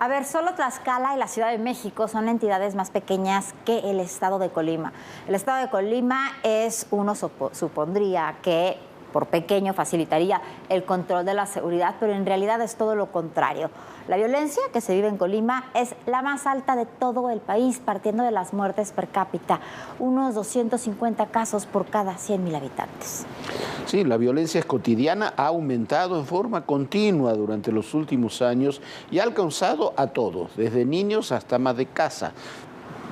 A ver, solo Tlaxcala y la Ciudad de México son entidades más pequeñas que el estado de Colima. El estado de Colima uno supondría que por pequeño facilitaría el control de la seguridad, pero en realidad es todo lo contrario. La violencia que se vive en Colima es la más alta de todo el país, partiendo de las muertes per cápita, unos 250 casos por cada 100,000 habitantes. Sí, la violencia es cotidiana, ha aumentado en forma continua durante los últimos años y ha alcanzado a todos, desde niños hasta amas de casa,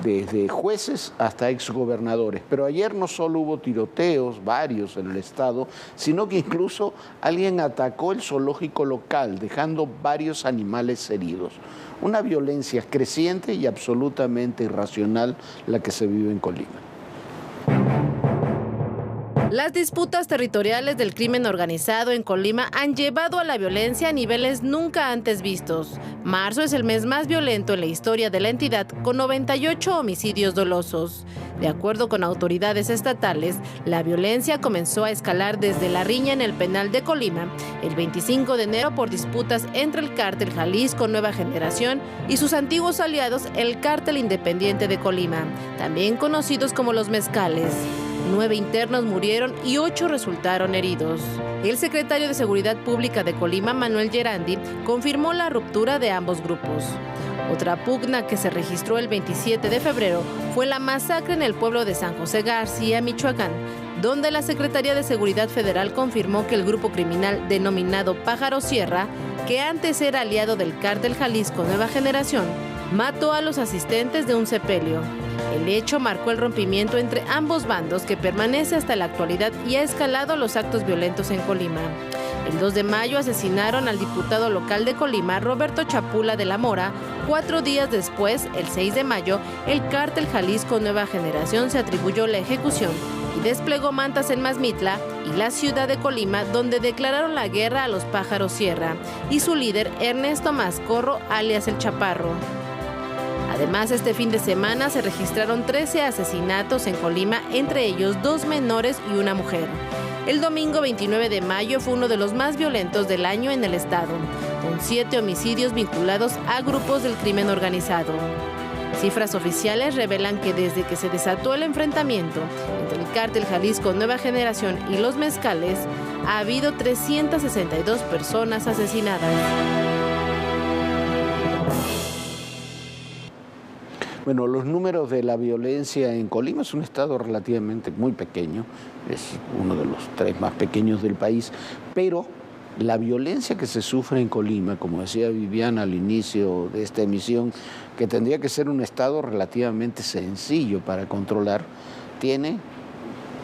desde jueces hasta exgobernadores. Pero ayer no solo hubo tiroteos, varios en el estado, sino que incluso alguien atacó el zoológico local, dejando varios animales heridos. Una violencia creciente y absolutamente irracional la que se vive en Colima. Las disputas territoriales del crimen organizado en Colima han llevado a la violencia a niveles nunca antes vistos. Marzo es el mes más violento en la historia de la entidad, con 98 homicidios dolosos. De acuerdo con autoridades estatales, la violencia comenzó a escalar desde la riña en el penal de Colima el 25 de enero por disputas entre el cártel Jalisco Nueva Generación y sus antiguos aliados, el cártel independiente de Colima, también conocidos como los Mezcales. 9 internos murieron y 8 resultaron heridos. El secretario de Seguridad Pública de Colima, Manuel Gerandi, confirmó la ruptura de ambos grupos. Otra pugna que se registró el 27 de febrero fue la masacre en el pueblo de San José García, Michoacán, donde la Secretaría de Seguridad Federal confirmó que el grupo criminal denominado Pájaro Sierra, que antes era aliado del cártel Jalisco Nueva Generación, mató a los asistentes de un sepelio. El hecho marcó el rompimiento entre ambos bandos, que permanece hasta la actualidad y ha escalado los actos violentos en Colima. El 2 de mayo asesinaron al diputado local de Colima, Roberto Chapula de la Mora. 4 días después, el 6 de mayo, el cártel Jalisco Nueva Generación se atribuyó la ejecución y desplegó mantas en Mazmitla y la ciudad de Colima, donde declararon la guerra a los Pájaros Sierra y su líder Ernesto Mascorro, alias El Chaparro. Además, este fin de semana se registraron 13 asesinatos en Colima, entre ellos 2 menores y una mujer. El domingo 29 de mayo fue uno de los más violentos del año en el estado, con 7 homicidios vinculados a grupos del crimen organizado. Cifras oficiales revelan que desde que se desató el enfrentamiento entre el cártel Jalisco Nueva Generación y los Mezcales, ha habido 362 personas asesinadas. Bueno, los números de la violencia en Colima es un estado relativamente muy pequeño, es uno de los 3 más pequeños del país, pero la violencia que se sufre en Colima, como decía Viviana al inicio de esta emisión, que tendría que ser un estado relativamente sencillo para controlar, tiene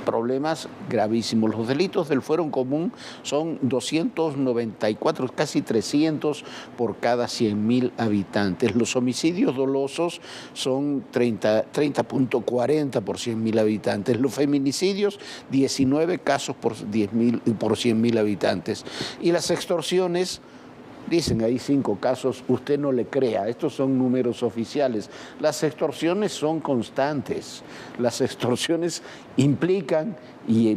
problemas gravísimos. Los delitos del fuero común son 294, casi 300 por cada 100,000 habitantes. Los homicidios dolosos son 30.40 por 100,000 habitantes. Los feminicidios, 19 casos por 100,000 habitantes. Y las extorsiones, dicen ahí 5 casos, usted no le crea, estos son números oficiales. Las extorsiones son constantes, las extorsiones implican y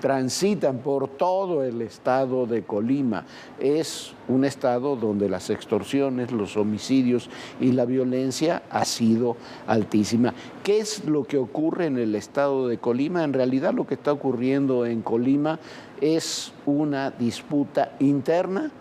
transitan por todo el estado de Colima. Es un estado donde las extorsiones, los homicidios y la violencia ha sido altísima. ¿Qué es lo que ocurre en el estado de Colima? En realidad lo que está ocurriendo en Colima es una disputa interna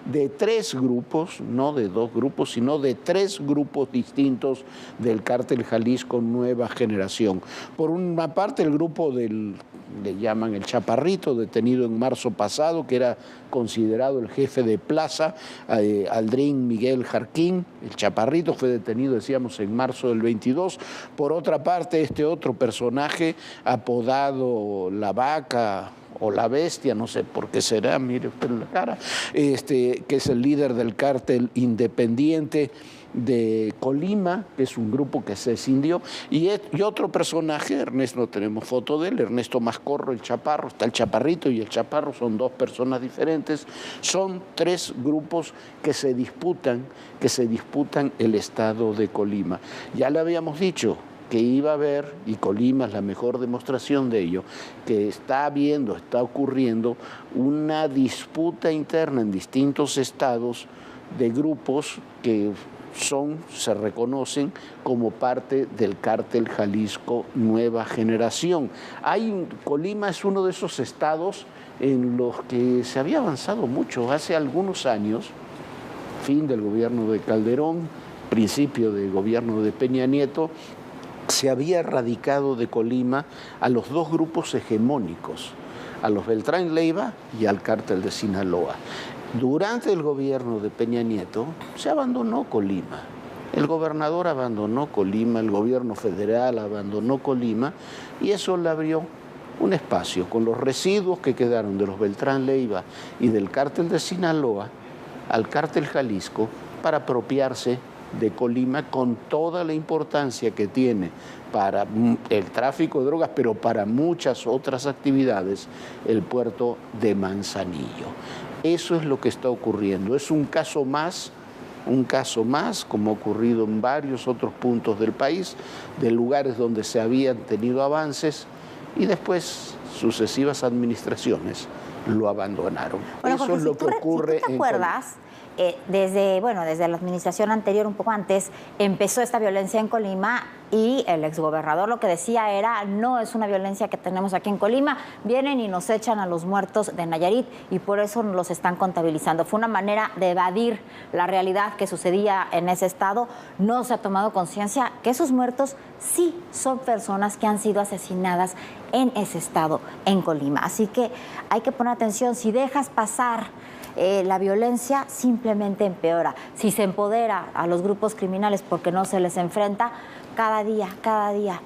de 3 grupos, no de 2 grupos, sino de 3 grupos distintos del cártel Jalisco Nueva Generación. Por una parte, el grupo le llaman el Chaparrito, detenido en marzo pasado, que era considerado el jefe de plaza, Aldrin Miguel Jarquín. El Chaparrito fue detenido, decíamos, en marzo del 22. Por otra parte, este otro personaje, apodado La Vaca o La Bestia, no sé por qué será, mire usted la cara, que es el líder del cártel independiente de Colima, que es un grupo que se escindió, y otro personaje, Ernesto, no tenemos foto de él, Ernesto Mascorro, el Chaparro, está el Chaparrito y el Chaparro, son 2 personas diferentes, son 3 grupos que se disputan el estado de Colima. Ya le habíamos dicho que iba a haber, y Colima es la mejor demostración de ello, que está ocurriendo una disputa interna en distintos estados de grupos que se reconocen como parte del cártel Jalisco Nueva Generación. Colima es uno de esos estados en los que se había avanzado mucho. Hace algunos años, fin del gobierno de Calderón, principio del gobierno de Peña Nieto, se había erradicado de Colima a los dos grupos hegemónicos, a los Beltrán Leiva y al cártel de Sinaloa. Durante el gobierno de Peña Nieto se abandonó Colima. El gobernador abandonó Colima, el gobierno federal abandonó Colima y eso le abrió un espacio con los residuos que quedaron de los Beltrán Leiva y del cártel de Sinaloa al cártel Jalisco para apropiarse de Colima con toda la importancia que tiene para el tráfico de drogas, pero para muchas otras actividades, el puerto de Manzanillo. Eso es lo que está ocurriendo. Es un caso más, como ha ocurrido en varios otros puntos del país, de lugares donde se habían tenido avances y después sucesivas administraciones lo abandonaron. Bueno, eso Jorge, es lo que ocurre. ¿Te acuerdas? Desde la administración anterior, un poco antes, empezó esta violencia en Colima y el exgobernador lo que decía era: no es una violencia que tenemos aquí en Colima, vienen y nos echan a los muertos de Nayarit y por eso los están contabilizando. Fue una manera de evadir la realidad que sucedía en ese estado. No se ha tomado conciencia que esos muertos sí son personas que han sido asesinadas en ese estado, en Colima. Así que hay que poner atención. Si dejas pasar la violencia, simplemente empeora. Si se empodera a los grupos criminales porque no se les enfrenta, cada día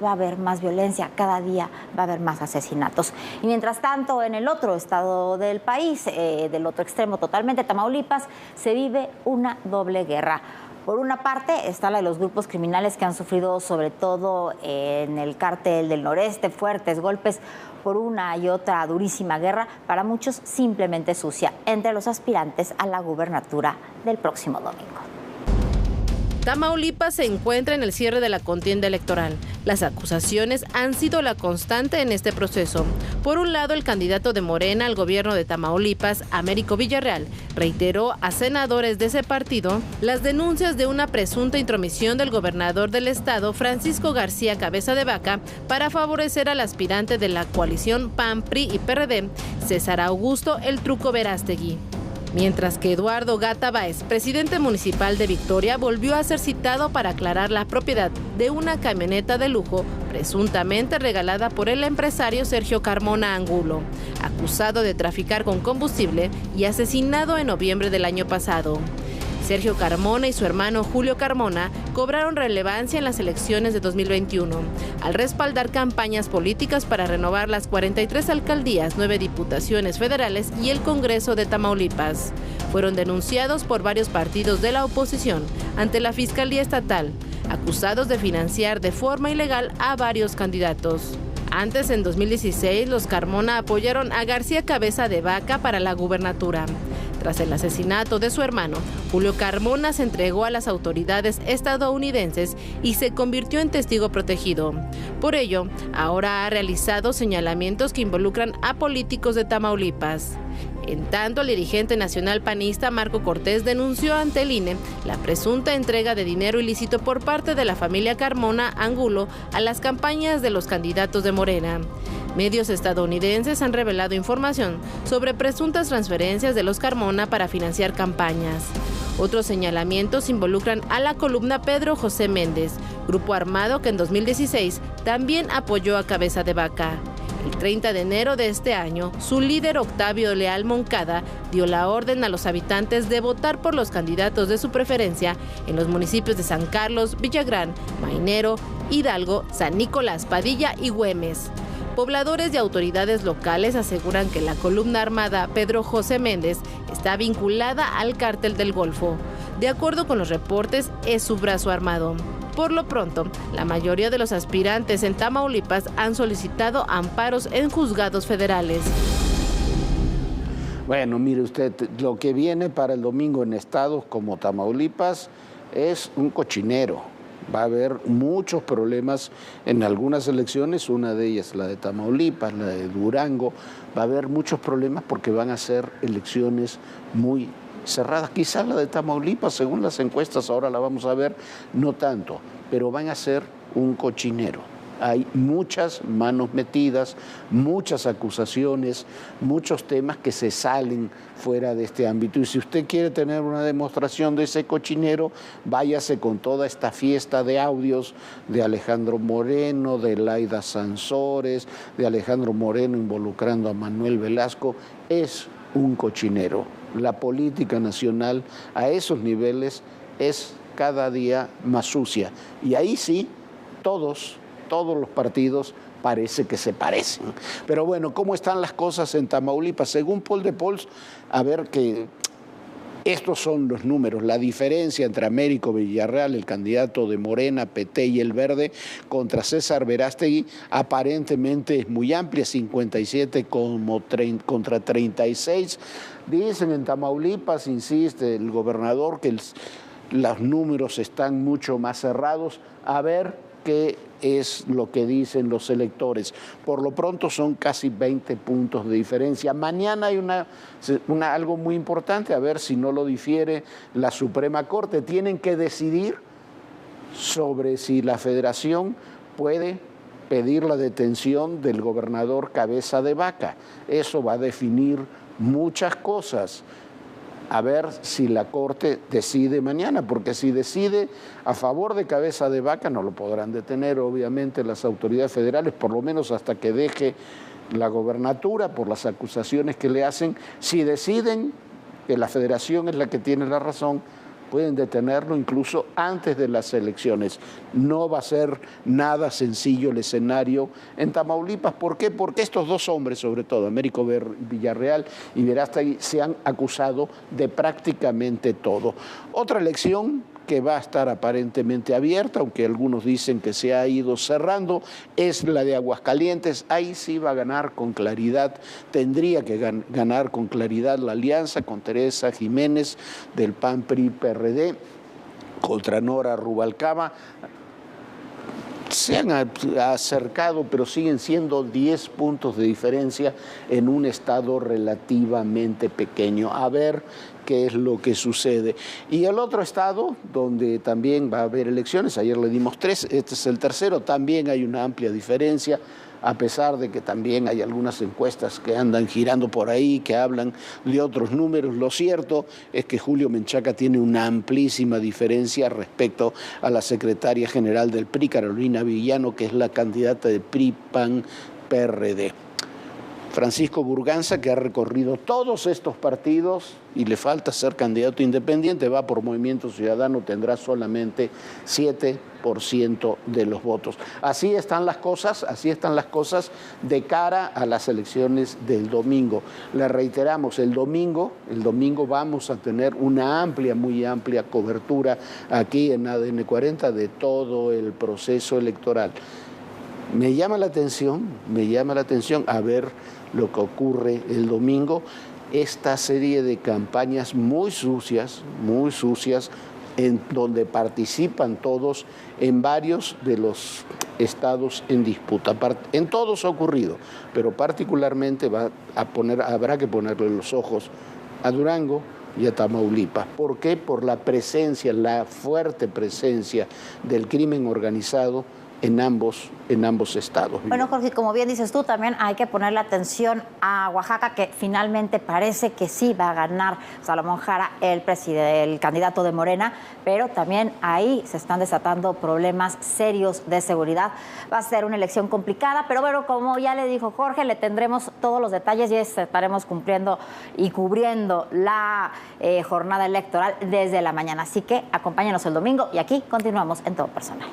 va a haber más violencia, cada día va a haber más asesinatos. Y mientras tanto, en el otro estado del país, del otro extremo totalmente, Tamaulipas, se vive una doble guerra. Por una parte está la de los grupos criminales que han sufrido, sobre todo en el cártel del noreste, fuertes golpes por una y otra durísima guerra, para muchos simplemente sucia, entre los aspirantes a la gubernatura del próximo domingo. Tamaulipas se encuentra en el cierre de la contienda electoral. Las acusaciones han sido la constante en este proceso. Por un lado, el candidato de Morena al gobierno de Tamaulipas, Américo Villarreal, reiteró a senadores de ese partido las denuncias de una presunta intromisión del gobernador del estado, Francisco García Cabeza de Vaca, para favorecer al aspirante de la coalición PAN, PRI y PRD, César Augusto El Truco Verástegui. Mientras que Eduardo Gata Báez, presidente municipal de Victoria, volvió a ser citado para aclarar la propiedad de una camioneta de lujo presuntamente regalada por el empresario Sergio Carmona Angulo, acusado de traficar con combustible y asesinado en noviembre del año pasado. Sergio Carmona y su hermano Julio Carmona cobraron relevancia en las elecciones de 2021 al respaldar campañas políticas para renovar las 43 alcaldías, 9 diputaciones federales y el Congreso de Tamaulipas. Fueron denunciados por varios partidos de la oposición ante la Fiscalía Estatal, acusados de financiar de forma ilegal a varios candidatos. Antes, en 2016, los Carmona apoyaron a García Cabeza de Vaca para la gubernatura. Tras el asesinato de su hermano, Julio Carmona se entregó a las autoridades estadounidenses y se convirtió en testigo protegido. Por ello, ahora ha realizado señalamientos que involucran a políticos de Tamaulipas. En tanto, el dirigente nacional panista Marco Cortés denunció ante el INE la presunta entrega de dinero ilícito por parte de la familia Carmona Angulo a las campañas de los candidatos de Morena. Medios estadounidenses han revelado información sobre presuntas transferencias de los Carmona para financiar campañas. Otros señalamientos involucran a la columna Pedro José Méndez, grupo armado que en 2016 también apoyó a Cabeza de Vaca. El 30 de enero de este año, su líder Octavio Leal Moncada dio la orden a los habitantes de votar por los candidatos de su preferencia en los municipios de San Carlos, Villagrán, Mainero, Hidalgo, San Nicolás, Padilla y Güemes. Pobladores y autoridades locales aseguran que la columna armada Pedro José Méndez está vinculada al cártel del Golfo. De acuerdo con los reportes, es su brazo armado. Por lo pronto, la mayoría de los aspirantes en Tamaulipas han solicitado amparos en juzgados federales. Bueno, mire usted, lo que viene para el domingo en estados como Tamaulipas es un cochinero. Va a haber muchos problemas en algunas elecciones, una de ellas la de Tamaulipas, la de Durango. Va a haber muchos problemas porque van a ser elecciones muy cerradas. Quizás la de Tamaulipas, según las encuestas, ahora la vamos a ver, no tanto, pero van a ser un cochinero. Hay muchas manos metidas, muchas acusaciones, muchos temas que se salen fuera de este ámbito. Y si usted quiere tener una demostración de ese cochinero, váyase con toda esta fiesta de audios de Alejandro Moreno, de Laida Sansores, de Alejandro Moreno involucrando a Manuel Velasco. Es un cochinero. La política nacional a esos niveles es cada día más sucia. Y ahí sí, todos los partidos parece que se parecen. Pero bueno, ¿cómo están las cosas en Tamaulipas? Según Poll de Polls, a ver que estos son los números. La diferencia entre Américo Villarreal, el candidato de Morena, PT y el Verde, contra César Verástegui, aparentemente es muy amplia, 57 contra 36. Dicen en Tamaulipas, insiste el gobernador, que los números están mucho más cerrados. A ver qué es lo que dicen los electores. Por lo pronto son casi 20 puntos de diferencia. Mañana hay algo muy importante, a ver si no lo difiere la Suprema Corte. Tienen que decidir sobre si la Federación puede pedir la detención del gobernador Cabeza de Vaca. Eso va a definir muchas cosas. A ver si la Corte decide mañana, porque si decide a favor de Cabeza de Vaca no lo podrán detener, obviamente, las autoridades federales, por lo menos hasta que deje la gobernatura por las acusaciones que le hacen. Si deciden que la Federación es la que tiene la razón, pueden detenerlo incluso antes de las elecciones. No va a ser nada sencillo el escenario en Tamaulipas. ¿Por qué? Porque estos dos hombres, sobre todo, Américo Villarreal y Verástegui, se han acusado de prácticamente todo. Otra elección que va a estar aparentemente abierta, aunque algunos dicen que se ha ido cerrando, es la de Aguascalientes. Ahí sí va a ganar con claridad, tendría que ganar con claridad la alianza con Teresa Jiménez del PAN, PRI, PRD, contra Nora Rubalcaba. Se han acercado, pero siguen siendo 10 puntos de diferencia en un estado relativamente pequeño. A ver qué es lo que sucede. Y el otro estado, donde también va a haber elecciones, ayer le dimos 3, este es el tercero, también hay una amplia diferencia, a pesar de que también hay algunas encuestas que andan girando por ahí, que hablan de otros números. Lo cierto es que Julio Menchaca tiene una amplísima diferencia respecto a la secretaria general del PRI, Carolina Villano, que es la candidata de PRI, PAN, PRD. Francisco Burganza, que ha recorrido todos estos partidos y le falta ser candidato independiente, va por Movimiento Ciudadano, tendrá solamente 7% de los votos. Así están las cosas de cara a las elecciones del domingo. Le reiteramos, el domingo vamos a tener una muy amplia cobertura aquí en ADN 40 de todo el proceso electoral. Me llama la atención a ver lo que ocurre el domingo, esta serie de campañas muy sucias, en donde participan todos en varios de los estados en disputa. En todos ha ocurrido, pero particularmente habrá que ponerle los ojos a Durango y a Tamaulipas. ¿Por qué? Por la fuerte presencia del crimen organizado en ambos estados. Bueno, Jorge, como bien dices tú, también hay que ponerle atención a Oaxaca, que finalmente parece que sí va a ganar Salomón Jara, el candidato de Morena, pero también ahí se están desatando problemas serios de seguridad. Va a ser una elección complicada, pero bueno, como ya le dijo Jorge, le tendremos todos los detalles y estaremos cumpliendo y cubriendo la jornada electoral desde la mañana. Así que acompáñenos el domingo y aquí continuamos en Todo Personal.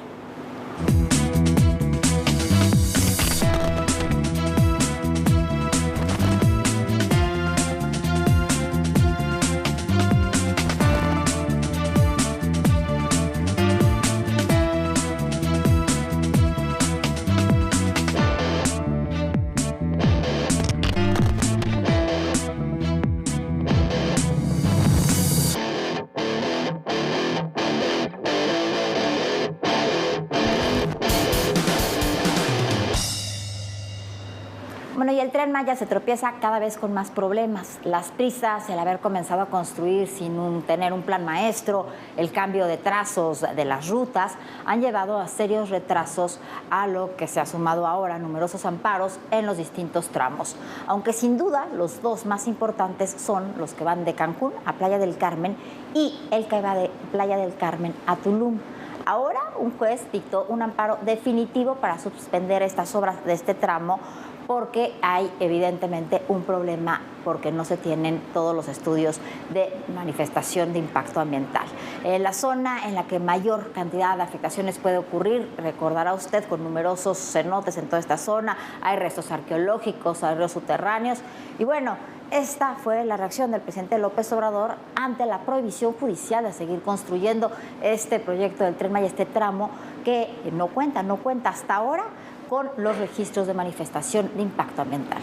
y el Tren Maya se tropieza cada vez con más problemas. Las prisas, el haber comenzado a construir sin tener un plan maestro, el cambio de trazos de las rutas, han llevado a serios retrasos, a lo que se ha sumado ahora numerosos amparos en los distintos tramos. Aunque sin duda los dos más importantes son los que van de Cancún a Playa del Carmen y el que va de Playa del Carmen a Tulum. Ahora un juez dictó un amparo definitivo para suspender estas obras de este tramo porque hay evidentemente un problema porque no se tienen todos los estudios de manifestación de impacto ambiental. En la zona en la que mayor cantidad de afectaciones puede ocurrir, recordará usted, con numerosos cenotes en toda esta zona, hay restos arqueológicos, hay ríos subterráneos y bueno, esta fue la reacción del presidente López Obrador ante la prohibición judicial de seguir construyendo este proyecto del Tren Maya, este tramo que no cuenta hasta ahora con los registros de manifestación de impacto ambiental.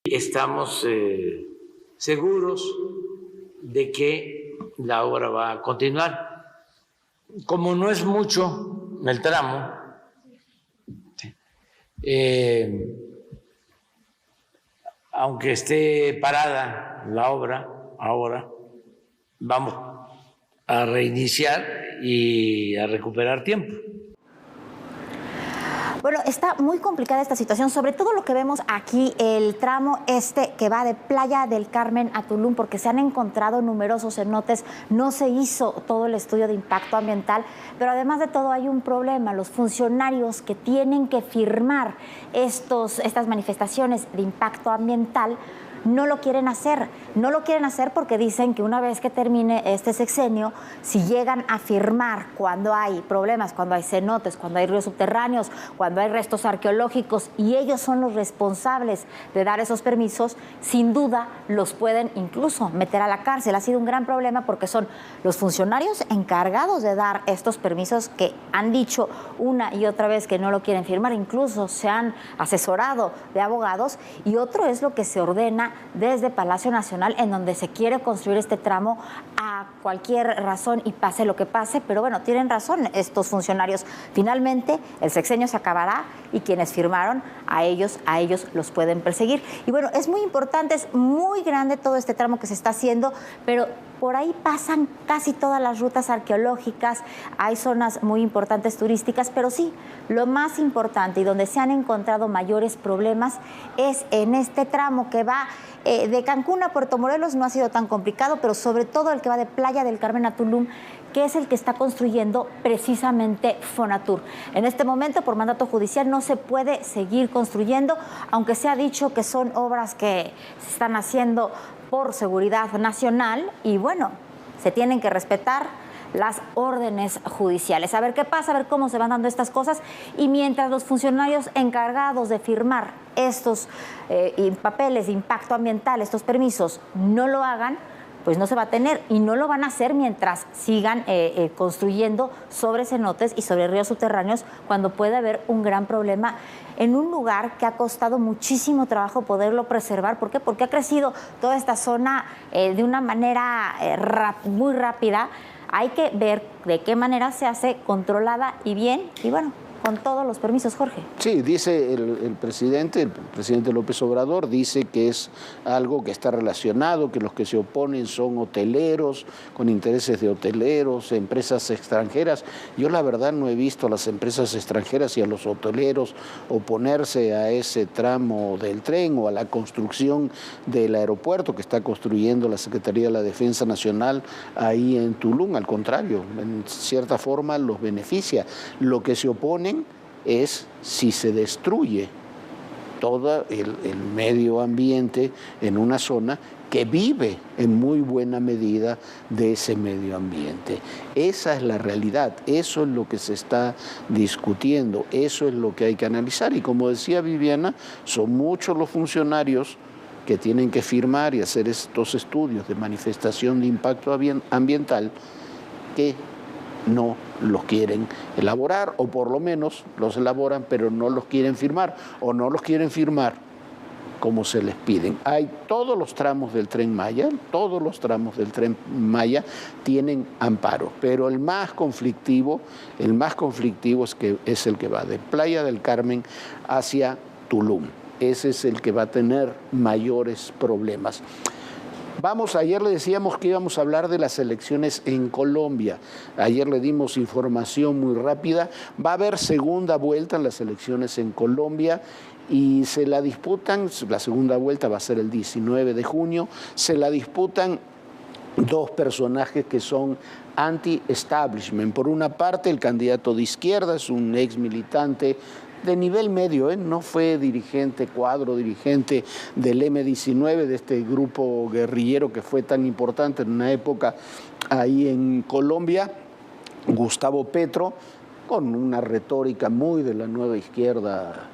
Estamos seguros de que la obra va a continuar. Como no es mucho el tramo, aunque esté parada la obra ahora, vamos a reiniciar y a recuperar tiempo. Bueno, está muy complicada esta situación, sobre todo lo que vemos aquí, el tramo que va de Playa del Carmen a Tulum, porque se han encontrado numerosos cenotes, no se hizo todo el estudio de impacto ambiental, pero además de todo hay un problema, los funcionarios que tienen que firmar estas manifestaciones de impacto ambiental no lo quieren hacer porque dicen que una vez que termine este sexenio, si llegan a firmar cuando hay problemas, cuando hay cenotes, cuando hay ríos subterráneos, cuando hay restos arqueológicos y ellos son los responsables de dar esos permisos, sin duda los pueden incluso meter a la cárcel. Ha sido un gran problema porque son los funcionarios encargados de dar estos permisos que han dicho una y otra vez que no lo quieren firmar, incluso se han asesorado de abogados, y otro es lo que se ordena desde Palacio Nacional, en donde se quiere construir este tramo a cualquier razón y pase lo que pase, pero bueno, tienen razón estos funcionarios. Finalmente, el sexenio se acabará y quienes firmaron, a ellos los pueden perseguir. Y bueno, es muy importante, es muy grande todo este tramo que se está haciendo, pero por ahí pasan casi todas las rutas arqueológicas, hay zonas muy importantes turísticas, pero sí, lo más importante y donde se han encontrado mayores problemas es en este tramo que va de Cancún a Puerto Morelos. No ha sido tan complicado, pero sobre todo el que va de Playa del Carmen a Tulum, que es el que está construyendo precisamente Fonatur. En este momento, por mandato judicial, no se puede seguir construyendo, aunque se ha dicho que son obras que se están haciendo por seguridad nacional y bueno, se tienen que respetar las órdenes judiciales. A ver qué pasa, a ver cómo se van dando estas cosas, y mientras los funcionarios encargados de firmar estos papeles de impacto ambiental, estos permisos, no lo hagan, pues no se va a tener, y no lo van a hacer mientras sigan construyendo sobre cenotes y sobre ríos subterráneos, cuando puede haber un gran problema en un lugar que ha costado muchísimo trabajo poderlo preservar. ¿Por qué? Porque ha crecido toda esta zona de una manera muy rápida. Hay que ver de qué manera se hace, controlada y bien, y bueno, con todos los permisos, Jorge. Sí, dice el presidente López Obrador, dice que es algo que está relacionado, que los que se oponen son hoteleros, con intereses de hoteleros, empresas extranjeras. Yo la verdad no he visto a las empresas extranjeras y a los hoteleros oponerse a ese tramo del tren o a la construcción del aeropuerto que está construyendo la Secretaría de la Defensa Nacional ahí en Tulum. Al contrario, en cierta forma los beneficia. Lo que se oponen es si se destruye todo el medio ambiente en una zona que vive en muy buena medida de ese medio ambiente. Esa es la realidad, eso es lo que se está discutiendo, eso es lo que hay que analizar. Y como decía Viviana, son muchos los funcionarios que tienen que firmar y hacer estos estudios de manifestación de impacto ambiental que no los quieren elaborar, o por lo menos los elaboran pero no los quieren firmar, o no los quieren firmar como se les piden. Hay todos los tramos del Tren Maya, tienen amparo, pero el más conflictivo es el que va de Playa del Carmen hacia Tulum. ese es el que va a tener mayores problemas. Ayer le decíamos que íbamos a hablar de las elecciones en Colombia. Ayer le dimos información muy rápida. Va a haber segunda vuelta en las elecciones en Colombia y se la disputan, la segunda vuelta va a ser el 19 de junio, se la disputan dos personajes que son anti-establishment. Por una parte, el candidato de izquierda es un ex militante de nivel medio, no fue dirigente, cuadro dirigente del M-19, de este grupo guerrillero que fue tan importante en una época ahí en Colombia, Gustavo Petro, con una retórica muy de la nueva izquierda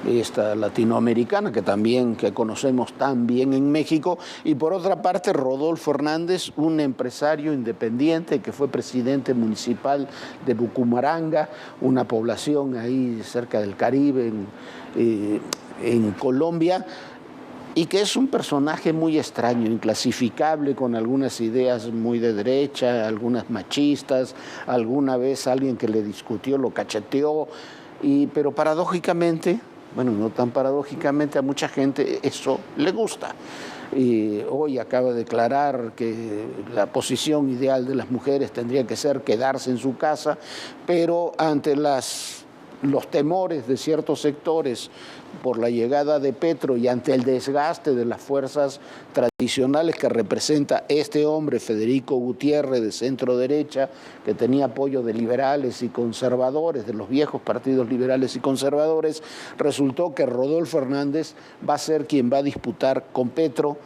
esta latinoamericana que conocemos tan bien en México, y por otra parte Rodolfo Hernández, un empresario independiente que fue presidente municipal de Bucaramanga, una población ahí cerca del Caribe en Colombia, y que es un personaje muy extraño, inclasificable, con algunas ideas muy de derecha, algunas machistas, alguna vez alguien que le discutió lo cacheteó, pero paradójicamente, bueno, no tan paradójicamente, a mucha gente eso le gusta. Y hoy acaba de declarar que la posición ideal de las mujeres tendría que ser quedarse en su casa, pero ante los temores de ciertos sectores por la llegada de Petro y ante el desgaste de las fuerzas tradicionales que representa este hombre, Federico Gutiérrez, de centro derecha, que tenía apoyo de liberales y conservadores, de los viejos partidos liberales y conservadores, resultó que Rodolfo Hernández va a ser quien va a disputar con Petro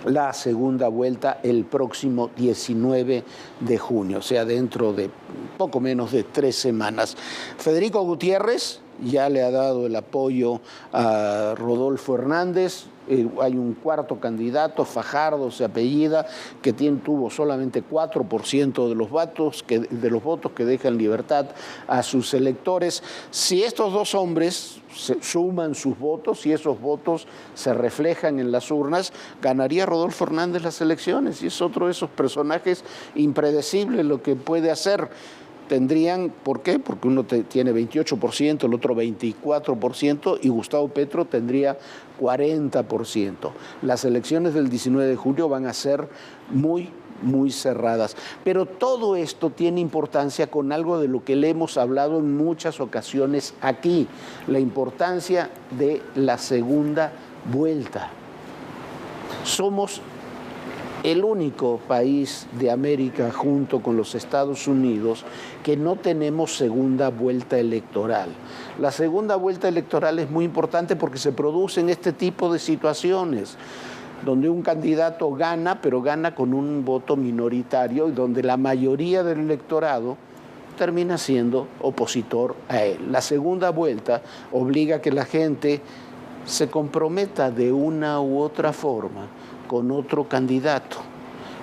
la segunda vuelta el próximo 19 de junio, o sea, dentro de poco menos de 3 semanas. Federico Gutiérrez ya le ha dado el apoyo a Rodolfo Hernández. Hay un cuarto candidato, Fajardo se apellida, que tuvo solamente 4% de los votos que dejan libertad a sus electores. Si estos dos hombres suman sus votos y esos votos se reflejan en las urnas, ganaría Rodolfo Hernández las elecciones, y es otro de esos personajes impredecibles lo que puede hacer. ¿Por qué? Porque uno tiene 28%, el otro 24%, y Gustavo Petro tendría 40%. Las elecciones del 19 de julio van a ser muy cerradas. Pero todo esto tiene importancia con algo de lo que le hemos hablado en muchas ocasiones aquí, la importancia de la segunda vuelta. Somos el único país de América, junto con los Estados Unidos, que no tenemos segunda vuelta electoral. La segunda vuelta electoral es muy importante porque se producen este tipo de situaciones, donde un candidato gana, pero gana con un voto minoritario, y donde la mayoría del electorado termina siendo opositor a él. La segunda vuelta obliga a que la gente se comprometa de una u otra forma con otro candidato.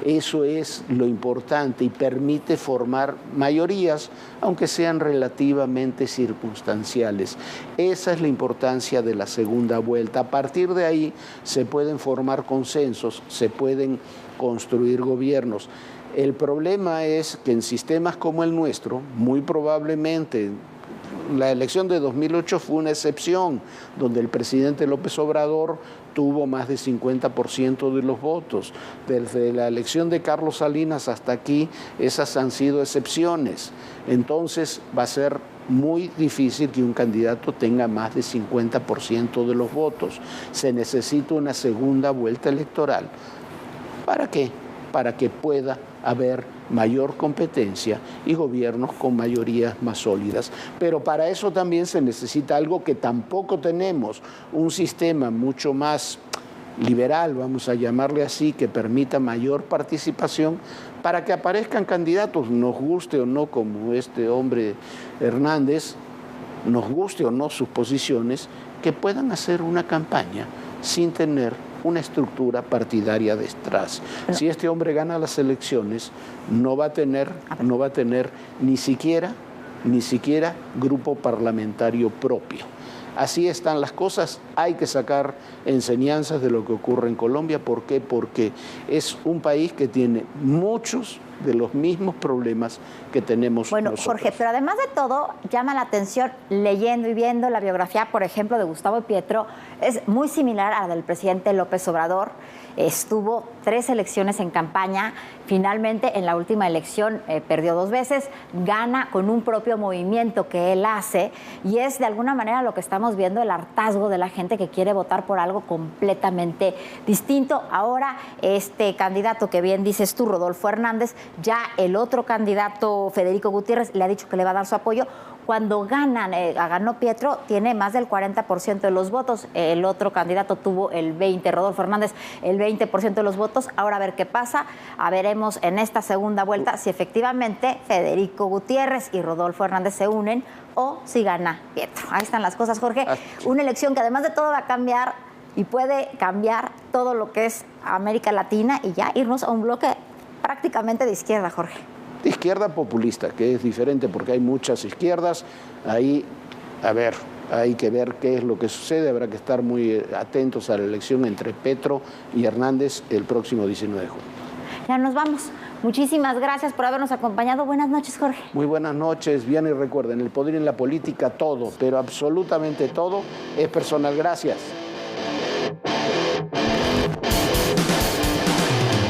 Eso es lo importante y permite formar mayorías, aunque sean relativamente circunstanciales. Esa es la importancia de la segunda vuelta. A partir de ahí se pueden formar consensos, se pueden construir gobiernos. El problema es que en sistemas como el nuestro, muy probablemente, la elección de 2008 fue una excepción, donde el presidente López Obrador tuvo más de 50% de los votos. Desde la elección de Carlos Salinas hasta aquí, esas han sido excepciones. Entonces va a ser muy difícil que un candidato tenga más de 50% de los votos. Se necesita una segunda vuelta electoral. ¿Para qué? Para que pueda haber mayor competencia y gobiernos con mayorías más sólidas. Pero para eso también se necesita algo que tampoco tenemos, un sistema mucho más liberal, vamos a llamarle así, que permita mayor participación para que aparezcan candidatos, nos guste o no, como este hombre Hernández, nos guste o no sus posiciones, que puedan hacer una campaña sin tener una estructura partidaria detrás. Si este hombre gana las elecciones, no va a tener ni siquiera grupo parlamentario propio. Así están las cosas. Hay que sacar enseñanzas de lo que ocurre en Colombia. ¿Por qué? Porque es un país que tiene muchos de los mismos problemas que tenemos nosotros. Jorge, pero además de todo, llama la atención, leyendo y viendo la biografía, por ejemplo, de Gustavo Pietro, es muy similar a la del presidente López Obrador. Estuvo 3 elecciones en campaña, finalmente en la última elección perdió 2 veces, gana con un propio movimiento que él hace, y es de alguna manera lo que estamos viendo, el hartazgo de la gente que quiere votar por algo completamente distinto. Ahora este candidato que bien dices tú, Rodolfo Hernández, ya el otro candidato, Federico Gutiérrez, le ha dicho que le va a dar su apoyo. Cuando ganó Pietro, tiene más del 40% de los votos. El otro candidato tuvo el 20%, Rodolfo Hernández, el 20% de los votos. Ahora a ver qué pasa. Veremos en esta segunda vuelta si efectivamente Federico Gutiérrez y Rodolfo Hernández se unen o si gana Pietro. Ahí están las cosas, Jorge. Una elección que además de todo va a cambiar y puede cambiar todo lo que es América Latina y ya irnos a un bloque prácticamente de izquierda, Jorge. Izquierda populista, que es diferente porque hay muchas izquierdas. Ahí, hay que ver qué es lo que sucede. Habrá que estar muy atentos a la elección entre Petro y Hernández el próximo 19 de junio. Ya nos vamos. Muchísimas gracias por habernos acompañado. Buenas noches, Jorge. Muy buenas noches. Bien, y recuerden, el poder en la política, todo, pero absolutamente todo, es personal. Gracias.